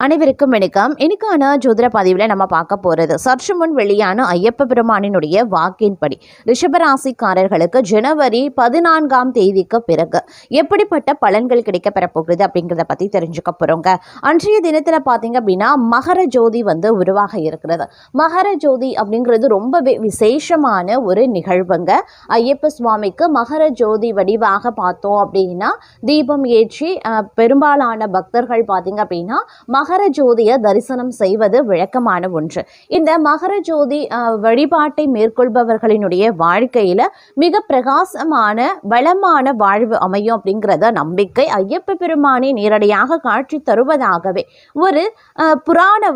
அனைவருக்கும் வணக்கம். இன்னைக்கான ஜோதிட பதிவில் நம்ம பார்க்க போகிறது சற்று முன் வெளியான ஐயப்ப பெருமானினுடைய வாக்கின்படி ரிஷபராசிக்காரர்களுக்கு ஜனவரி 14ஆம் தேதிக்கு பிறகு எப்படிப்பட்ட பலன்கள் கிடைக்க பெறப்போகுது அப்படிங்கிறத பற்றி தெரிஞ்சுக்க போகிறோங்க. அன்றைய தினத்தில் பார்த்தீங்க அப்படின்னா மகர ஜோதி உருவாக இருக்கிறது. மகர ஜோதி அப்படிங்கிறது ரொம்பவே விசேஷமான ஒரு நிகழ்வுங்க. ஐயப்ப சுவாமிக்கு மகர ஜோதி வடிவாக பார்த்தோம் அப்படின்னா தீபம் ஏற்றி பெரும்பாலான பக்தர்கள் பார்த்தீங்க அப்படின்னா மகர ஜோதியை தரிசனம் செய்வது வழக்கமான ஒன்று. இந்த மகர ஜோதி வழிபாட்டை மேற்கொள்பவர்களினுடைய வாழ்க்கையில மிக பிரகாசமான வளமான வாழ்வு அமையும் அப்படிங்கிறத நம்பிக்கை ஐயப்ப பெருமானே நேரடியாக காட்சி தருவதாகவே ஒரு புராண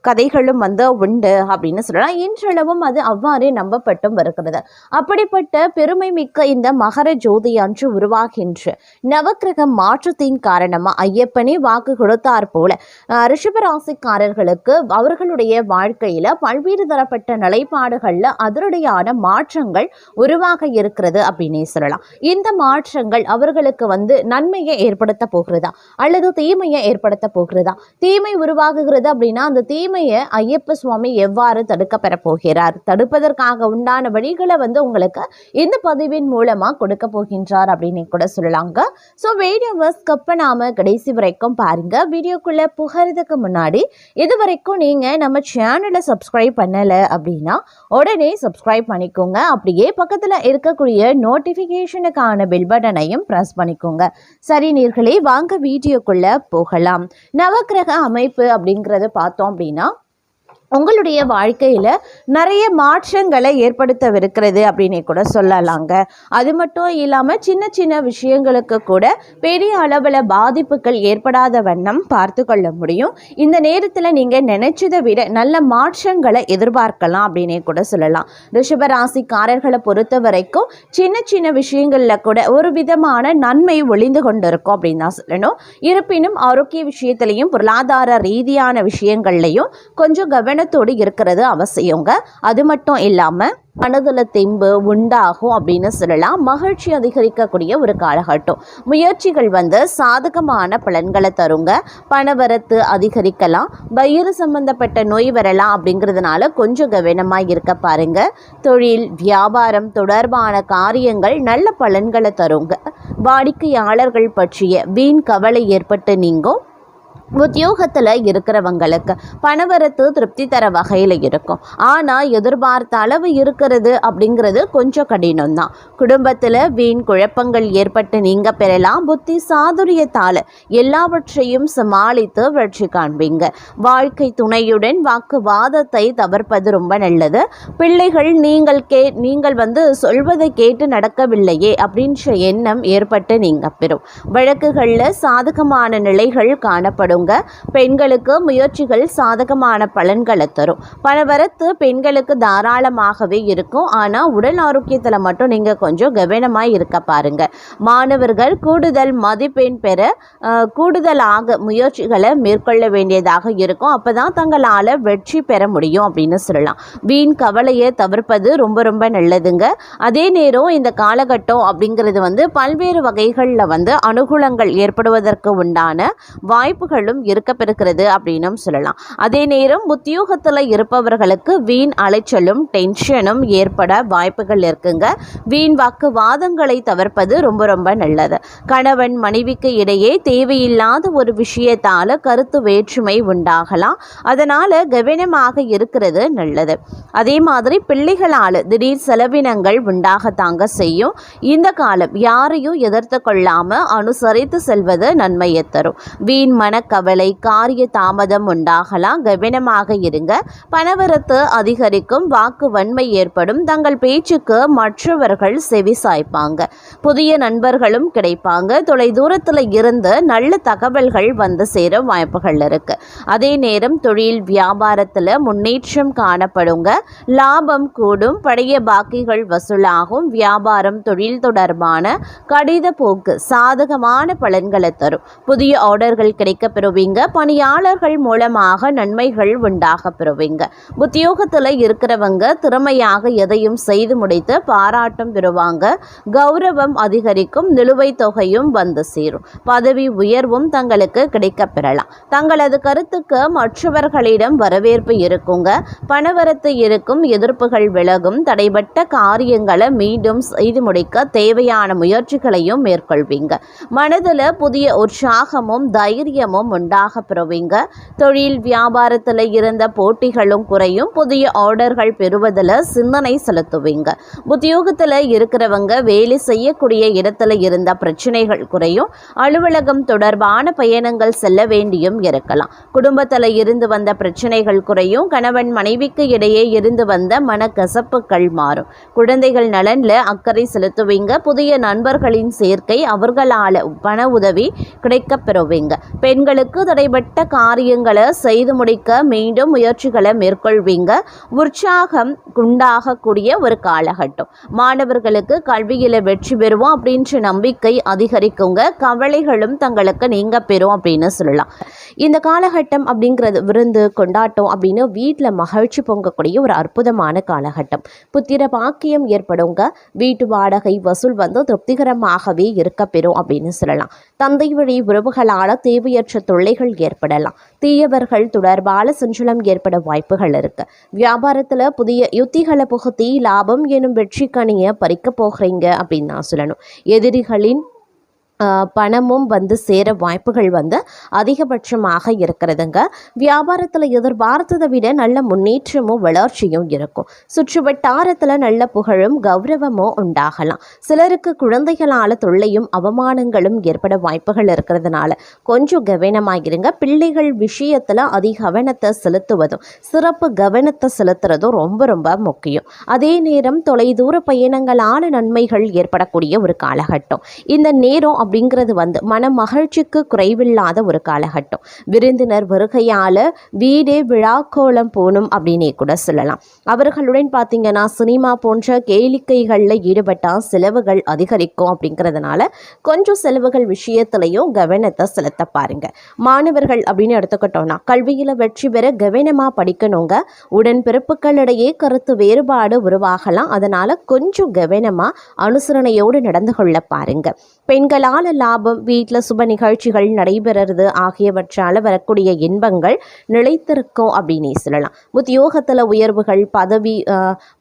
கதைகளும் உண்டு அப்படின்னு சொல்லலாம். இன்றளவும் அது அவ்வாறே நம்பப்பட்டும் வருகிறது. அப்படிப்பட்ட பெருமை மிக்க இந்த மகர ஜோதி அன்று உருவாகின்ற நவக்கிரக மாற்றத்தின் காரணமா ஐயப்பனே வாக்கு கொடுத்தார் போல ரிஷபராசிக்காரர்களுக்கு அவர்களுடைய வாழ்க்கையில பல்வேறு தரப்பட்ட நிலைப்பாடுகள்ல அதிரடியான மாற்றங்கள் உருவாக இருக்கிறது அப்படின்னே சொல்லலாம். இந்த மாற்றங்கள் அவர்களுக்கு நன்மையை ஏற்படுத்த போகிறதா அல்லது தீமையை ஏற்படுத்த போகிறதா? தீமை உருவாகுகிறது அப்படின்னா அந்த தீமையை ஐயப்ப சுவாமி எவ்வாறு தடுக்க பெற போகிறார், தடுப்பதற்காக உண்டான வழிகளை உங்களுக்கு இந்த பதிவின் மூலமா கொடுக்க போகின்றார் அப்படின்னு கூட சொல்லலாங்க. ஸோ வீடியோவை ஸ்கிப் பண்ணாம கடைசி வரைக்கும் பாருங்க. வீடியோக்குள்ள புகறதுக்கு முன்னாடி இதுவரைக்கும் நீங்க நம்ம சேனலை சப்ஸ்கிரைப் பண்ணல அப்படின்னா உடனே சப்ஸ்கிரைப் பண்ணிக்கோங்க. அப்படியே பக்கத்துல இருக்கக்கூடிய நோட்டிபிகேஷனுக்கான பெல் பட்டனையும் பிரஸ் பண்ணிக்கோங்க. சரி நேயர்களே, வாங்க வீடியோக்குள்ள போகலாம். நவக்கிரக அமைப்பு அப்படிங்கறத பார்த்தோம் அப்படின்னா உங்களுடைய வாழ்க்கையில் நிறைய மாற்றங்களை ஏற்படுத்தவிருக்கிறது அப்படின்னு கூட சொல்லலாங்க. அது மட்டும் இல்லாமல் சின்ன சின்ன விஷயங்களுக்கு கூட பெரிய அளவில் பாதிப்புகள் ஏற்படாத வண்ணம் பார்த்து கொள்ள முடியும். இந்த நேரத்தில் நீங்கள் நினைச்சதை விட நல்ல மாற்றங்களை எதிர்பார்க்கலாம் அப்படின்னே கூட சொல்லலாம். ரிஷபராசிக்காரர்களை பொறுத்த வரைக்கும் சின்ன சின்ன விஷயங்களில் கூட ஒரு விதமான நன்மை ஒளிந்து கொண்டிருக்கும் அப்படின்னு தான் சொல்லணும். இருப்பினும் ஆரோக்கிய விஷயத்திலையும் பொருளாதார ரீதியான விஷயங்கள்லையும் கொஞ்சம் கவனத்தோடு இருக்கிறது அவசியங்க. அது மட்டும் இல்லாம மனதுல தெம்பு உண்டாகும் அப்படின்னு சொல்லலாம். மகிழ்ச்சி அதிகரிக்கக்கூடிய ஒரு காலகட்டம். முயற்சிகள் சாதகமான பலன்களை தருங்க. பணவரத்து அதிகரிக்கலாம். வயிறு சம்பந்தப்பட்ட நோய் வரலாம் அப்படிங்கிறதுனால கொஞ்சம் கவனமாக இருக்க பாருங்க. தொழில் வியாபாரம் தொடர்பான காரியங்கள் நல்ல பலன்களை தருங்க. வாடிக்கையாளர்கள் பற்றிய வீண் கவலை ஏற்பட்டு நீங்கும். உத்தியோகத்தில் இருக்கிறவங்களுக்கு பணவரத்து திருப்தி தர வகையில் இருக்கும். ஆனால் எதிர்பார்த்த அளவு இருக்கிறது அப்படிங்கிறது கொஞ்சம் கடினம்தான். குடும்பத்தில் வீண் குழப்பங்கள் ஏற்பட்டு நீங்க பெறலாம். புத்தி சாதுரியத்தால் எல்லாவற்றையும் சமாளித்து வெற்றி காண்பீங்க. வாழ்க்கை துணையுடன் வாக்குவாதத்தை தவிர்ப்பது ரொம்ப நல்லது. பிள்ளைகள் நீங்கள் சொல்வதை கேட்டு நடக்கவில்லையே அப்படின்ற எண்ணம் ஏற்பட்டு நீங்க பெறும். வழக்குகளில் சாதகமான நிலைகள் காணப்படும். பெண்களுக்கு முயற்சிகள் சாதகமான பலன்களை தரும். பணவரத்து பெண்களுக்கு தாராளமாகவே இருக்கும். ஆனா உடல் ஆரோக்கியத்துல மட்டும் நீங்க கொஞ்சம் கவனமாய் இருக்க பாருங்க. மாணவர்கள் கூடுதல் மதிப்பெண் பெற கூடுதலாக முயற்சிகளை மேற்கொள்ள வேண்டியதாக இருக்கும். அப்பதான் தங்களால வெற்றி பெற முடியும் அப்படின்னு சொல்லலாம். வீண் கவலையை தவிர்ப்பது ரொம்ப ரொம்ப நல்லதுங்க. அதே நேரம் இந்த காலகட்டம் அப்படிங்கிறது பல்வேறு வகைகளில் அனுகூலங்கள் ஏற்படுவதற்கு உண்டான வாய்ப்புகள் இருக்கப்பெறுகிறது அப்படின்னு சொல்லலாம். அதே நேரம் உத்தியோகத்தில் இருப்பவர்களுக்கு வீண் அலைச்சலும் டென்ஷனும் ஏற்பட வாய்ப்புகள் இருக்குங்க. வீண் வாக்குவாதங்களை தவிர்ப்பது ரொம்ப ரொம்ப நல்லது. கணவன் மனைவிக்கு இடையே தேவையில்லாத ஒரு விஷயத்தால கருத்து வேற்றுமை உண்டாகலாம். அதனால கவனமாக இருக்கிறது நல்லது. அதே மாதிரி பிள்ளைகளால் திடீர் செலவினங்கள் உண்டாகத்தாங்க செய்யும். இந்த காலம் யாரையும் எதிர்த்து கொள்ளாம அனுசரித்து செல்வது நன்மையை தரும். வீண் கவலை காரிய தாமதம் உண்டாகலாம். கவனமாக இருங்க. பணவரத்து அதிகரிக்கும். வாக்கு வன்மை ஏற்படும். தங்கள் பேச்சுக்கு மற்றவர்கள் செவி சாய்ப்பாங்க. புதிய நண்பர்களும் கிடைப்பாங்க. தொலை தூரத்தில் இருந்து நல்ல தகவல்கள் சேர வாய்ப்புகள் இருக்கு. அதே நேரம் தொழில் வியாபாரத்தில் முன்னேற்றம் காணப்படுங்க. லாபம் கூடும். பழைய பாக்கிகள் வசூலாகும். வியாபாரம் தொழில் தொடர்பான கடித போக்கு சாதகமான பலன்களை தரும். புதிய ஆர்டர்கள் கிடைக்கப்பெறும். பெறுவீங்க. பணியாளர்கள் மூலமாக நன்மைகள் உண்டாக பெறுவீங்க. உத்தியோகத்தில் இருக்கிறவங்க திறமையாக எதையும் செய்து முடித்து பாராட்டும் பெறுவாங்க. கௌரவம் அதிகரிக்கும். நிலுவைத் தொகையும் வந்து சேரும். பதவி உயர்வும் தங்களுக்கு கிடைக்க பெறலாம். தங்களது கருத்துக்கு மற்றவர்களிடம் வரவேற்பு இருக்குங்க. பணவரத்து இருக்கும். எதிர்ப்புகள் விலகும். தடைபட்ட காரியங்களை மீண்டும் செய்து முடிக்க தேவையான முயற்சிகளையும் மேற்கொள்வீங்க. மனதில் புதிய உற்சாகமும் தைரியமும் உண்டாக பெறுவீங்க. தொழில் வியாபாரத்தில் இருந்த போட்டிகளும் குறையும். புதிய ஆர்டர்கள் பெறுவதில் சிந்தனை செலுத்துவீங்க. உத்தியோகத்தில் இருக்கிறவங்க வேலை செய்யக்கூடிய இடத்துல இருந்த பிரச்சனைகள் குறையும். அலுவலகம் தொடர்பான பயணங்கள் செல்ல வேண்டியும் இருக்கலாம். குடும்பத்தில் இருந்து வந்த பிரச்சனைகள் குறையும். கணவன் மனைவிக்கு இடையே இருந்து வந்த மனக்கசப்புகள் மாறும். குழந்தைகள் நலன்ல அக்கறை செலுத்துவீங்க. புதிய நண்பர்களின் சேர்க்கை. அவர்களால் பண உதவி கிடைக்க பெறுவீங்க. பெண்களுக்கு தடைபட்ட காரியங்களை செய்து முடிக்க மீண்டும் முயற்சிகளை மேற்கொள்வீங்க. உற்சாகம் உண்டாகக்கூடிய ஒரு காலகட்டம். மாணவர்களுக்கு கல்வியில் வெற்றி பெறுவோம் அப்படின்ற நம்பிக்கை அதிகரிக்குங்க. கவலைகளும் தங்களுக்கு நீங்க பெறும் அப்படின்னு சொல்லலாம். இந்த காலகட்டம் அப்படிங்கிறது விருந்து கொண்டாட்டம் அப்படின்னு வீட்டில் மகிழ்ச்சி பொங்கக்கூடிய ஒரு அற்புதமான காலகட்டம். புத்திர பாக்கியம் ஏற்படுங்க. வீட்டு வாடகை வசூல் வந்து திருப்திகரமாகவே இருக்க பெறும் அப்படின்னு சொல்லலாம். தந்தை வழி உறவுகளால் தேவையற்ற தொல்லைகள் ஏற்படலாம். தீயவர்கள் தொடர்பான சஞ்சலம் ஏற்பட வாய்ப்புகள் இருக்கு. வியாபாரத்தில் புதிய யுத்திகளை புகுத்தி லாபம் எனும் வெற்றி கனியை பறிக்க போகிறீங்க அப்படின்னு நான் சொல்லணும். எதிரிகளின் பணமும் வந்து சேர வாய்ப்புகள் வந்து அதிகபட்சமாக இருக்கிறதுங்க. வியாபாரத்தில் எதிர்பார்த்ததை விட நல்ல முன்னேற்றமும் வளர்ச்சியும் இருக்கும். சுற்று வட்டாரத்தில் நல்ல புகழும் கௌரவமும் உண்டாகலாம். சிலருக்கு குழந்தைகளால் தொல்லையும் அவமானங்களும் ஏற்பட வாய்ப்புகள் இருக்கிறதுனால கொஞ்சம் கவனமாகிருங்க. பிள்ளைகள் விஷயத்தில் அதிக கவனத்தை செலுத்துவதும் சிறப்பு கவனத்தை செலுத்துறதும் ரொம்ப ரொம்ப முக்கியம். அதே நேரம் தொலைதூர பயணங்களான நன்மைகள் ஏற்படக்கூடிய ஒரு காலகட்டம். இந்த நேரம் அப்படிங்கிறது வந்து மன மகிழ்ச்சிக்கு குறைவில்லாத ஒரு காலகட்டம். விருந்தினர் வருகையால் வீடே விழாக்கோலம் போகணும் அப்படின்னே கூட சொல்லலாம். அவர்களுடன் பார்த்தீங்கன்னா சினிமா போன்ற கேளிக்கைகளில் ஈடுபட்டால் செலவுகள் அதிகரிக்கும். அப்படிங்கிறதுனால கொஞ்சம் செலவுகள் விஷயத்திலையும் கவனத்தை செலுத்த பாருங்க. மாணவர்கள் அப்படின்னு எடுத்துக்கிட்டோம்னா கல்வியில் வெற்றி பெற கவனமாக படிக்கணுங்க. உடன்பிறப்புகளிடையே கருத்து வேறுபாடு உருவாகலாம். அதனால கொஞ்சம் கவனமாக அனுசரணையோடு நடந்து கொள்ள பாருங்க. பெண்களால் லாபம், வீட்டில் சுப நிகழ்ச்சிகள் நடைபெறுறது ஆகியவற்றால் வரக்கூடிய இன்பங்கள் நிலைத்திருக்கும் அப்படின்னு சொல்லலாம். உத்தியோகத்தில் உயர்வுகள்,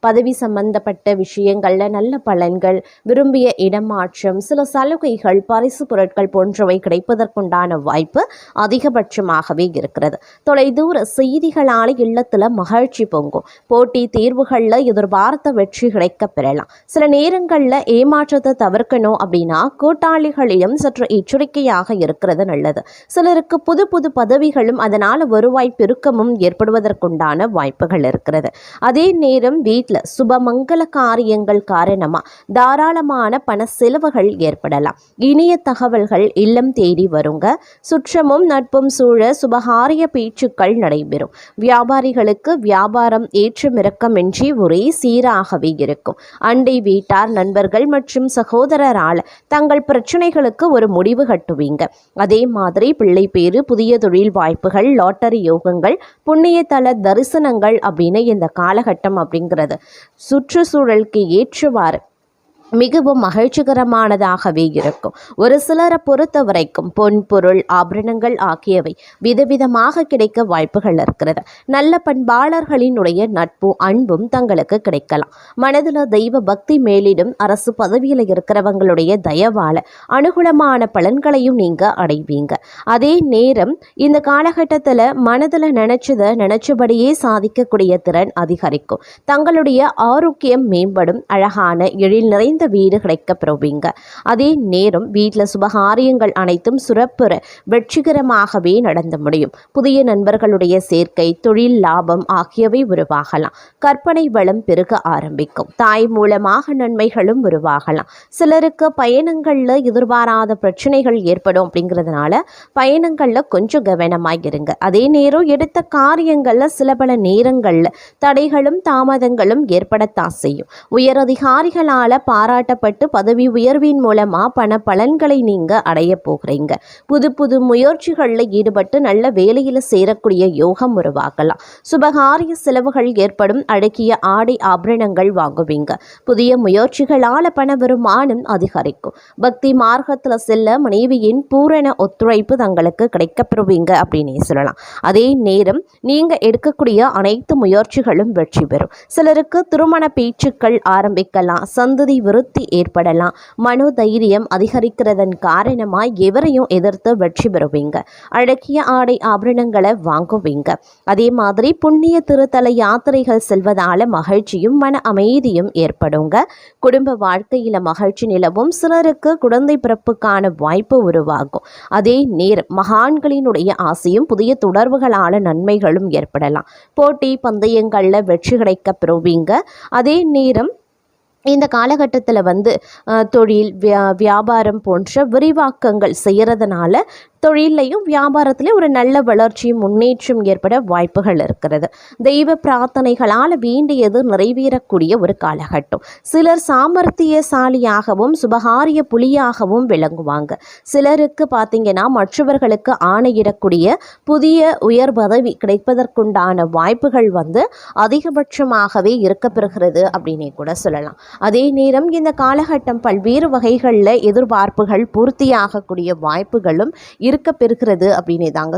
பதவி சம்பந்தப்பட்ட விஷயங்களில் நல்ல பலன்கள், விரும்பிய இடமாற்றம், சில சலுகைகள், பரிசு பொருட்கள் போன்றவை கிடைப்பதற்குண்டான வாய்ப்பு அதிகபட்சமாகவே இருக்கிறது. தொலைதூர செய்திகளால் இல்லத்தில் மகிழ்ச்சி பொங்கும். போட்டி தேர்வுகளில் எதிர்பார்த்த வெற்றி கிடைக்க பெறலாம். சில நேரங்களில் ஏமாற்றத்தை தவிர்க்கணும் அப்படின்னா கூட்டாளிகளிடம் சற்று எச்சரிக்கையாக இருக்கிறது நல்லது. சிலருக்கு புது புது பதவிகளும் அதனால் வருவாய் பெருக்கமும் ஏற்படுவதற்குண்டான வாய்ப்புகள் இருக்கிறது. அதே நேரம் வீட்டில் சுபமங்கல காரியங்கள் காரணமாக தாராளமான பண செலவுகள் ஏற்படலாம். இனிய தகவல்கள் இல்லம் தேடி வருங்க. சுற்றமும் நட்பும் சூழ சுபகாரிய பேச்சுக்கள் நடைபெறும். வியாபாரிகளுக்கு வியாபாரம் ஏற்றமிறக்கமின்றி ஒரே சீராகவே இருக்கும். அண்டை வீட்டார், நண்பர்கள் மற்றும் சகோதரரால் தங்கள் பிரச்சனைகளுக்கு ஒரு முடிவு கட்டுவீங்க. அதே மாதிரி பிள்ளை பேரு, புதிய தொழில் வாய்ப்புகள், லாட்டரி யோகங்கள், புண்ணிய தல தரிசனங்கள் அப்படின்னு இந்த காலகட்டம் அப்படிங்கிறது சுற்றுச்சூழலுக்கு ஏற்றவாறு மிகவும் மகிழ்ச்சிகரமானதாகவே இருக்கும். ஒரு சிலரை பொறுத்த வரைக்கும் பொன் பொருள் ஆபரணங்கள் ஆகியவை விதவிதமாக கிடைக்க வாய்ப்புகள் இருக்கிறது. நல்ல பண்பாளர்களினுடைய நட்பும் அன்பும் தங்களுக்கு கிடைக்கலாம். மனதில் தெய்வ பக்தி மேலிடும். அரசு பதவியில் இருக்கிறவங்களுடைய தயவால அனுகூலமான பலன்களையும் நீங்க அடைவீங்க. அதே நேரம் இந்த காலகட்டத்தில் மனதில் நினைச்சபடியே சாதிக்கக்கூடிய திறன் அதிகரிக்கும். தங்களுடைய ஆரோக்கியம் மேம்படும். அழகான எழில் நிறைந்த வீடு கிடைக்க பெறுவீங்க. அதே நேரம் வீட்டில் சுபகாரியங்கள் அனைத்தும் சிறப்புற வெற்றிகரமாகவே நடந்து முடியும். புதிய நண்பர்களுடைய சேர்க்கை, தொழில் லாபம் ஆகியவை உருவாகலாம். கற்பனை வளம் பெருக ஆரம்பிக்கும். தாய் மூலமாக நன்மைகளும் உருவாகலாம். சிலருக்கு பயணங்களில் எதிர்பாராத பிரச்சனைகள் ஏற்படும். அப்படிங்கிறதுனால பயணங்களில் கொஞ்சம் கவனமாக இருங்க. அதே நேரம் எடுத்த காரியங்களில் சில பல நேரங்களில் தடைகளும் தாமதங்களும் ஏற்படத்தான் செய்யும். உயர் அதிகாரிகளால் பாராட்டப்பட்டு பதவி உயர்வின் மூலமா பண பலன்களை நீங்க அடைய போகிறீங்க. புது புது முயற்சிகளில் ஈடுபட்டு நல்ல வேலையில சேரக்கூடிய யோகம் உருவாகலாம். சுபகாரிய செலவுகள் ஏற்படும். அழகிய ஆடை ஆபரணங்கள் வாங்குவீங்க. புதிய முயற்சிகளால பண வருமானம் அதிகரிக்கும். பக்தி மார்க்கத்தில் செல்ல மனைவியின் பூரண ஒத்துழைப்பு தங்களுக்கு கிடைக்கப்பெறுவீங்க அப்படின்னே சொல்லலாம். அதே நேரம் நீங்க எடுக்கக்கூடிய அனைத்து முயற்சிகளும் வெற்றி பெறும். சிலருக்கு திருமண பேச்சுக்கள் ஆரம்பிக்கலாம். சந்ததி விருத்தி ஏற்படலாம். மனோதைரியம் அதிகரிக்கிறதன் காரணமாய் எவரையும் எதிர்த்து வெற்றி பெறுவீங்க. அழகிய ஆடை ஆபரணங்களை வாங்குவீங்க. அதே மாதிரி புண்ணிய திருத்தல யாத்திரைகள் செல்வதால மகிழ்ச்சியும் மன அமைதியும் ஏற்படுங்க. குடும்ப வாழ்க்கையில மகிழ்ச்சி நிலவும். சிலருக்கு குழந்தை பிறப்புக்கான வாய்ப்பு உருவாகும். அதே நேரம் மகான்களினுடைய ஆசையும் புதிய தொடர்புகளான நன்மைகளும் ஏற்படலாம். போட்டி பந்தயங்கள்ல வெற்றி கிடைக்க பெறுவீங்க. அதே நேரம் இந்த காலகட்டத்தில் தொழில் வியாபாரம் போன்ற விரிவாக்கங்கள் செய்கிறதுனால தொழிலையும் வியாபாரத்திலையும் ஒரு நல்ல வளர்ச்சியும் முன்னேற்றம் ஏற்பட வாய்ப்புகள் இருக்கிறது. தெய்வ பிரார்த்தனைகளால் வேண்டியது நிறைவேறக்கூடிய ஒரு காலகட்டம். சிலர் சாமர்த்தியசாலியாகவும் சுபகாரிய புலியாகவும் விளங்குவாங்க. சிலருக்கு பார்த்தீங்கன்னா மற்றவர்களுக்கு ஆணையிடக்கூடிய புதிய உயர் பதவி கிடைப்பதற்குண்டான வாய்ப்புகள் அதிகபட்சமாகவே இருக்கப்பெறுகிறது அப்படின்னே கூட சொல்லலாம். அதே நேரம் இந்த காலகட்டம் பல்வேறு வகைகளில் எதிர்பார்ப்புகள் பூர்த்தியாகக்கூடிய வாய்ப்புகளும் இருக்க பெறுகிறது அப்படின்னே தாங்க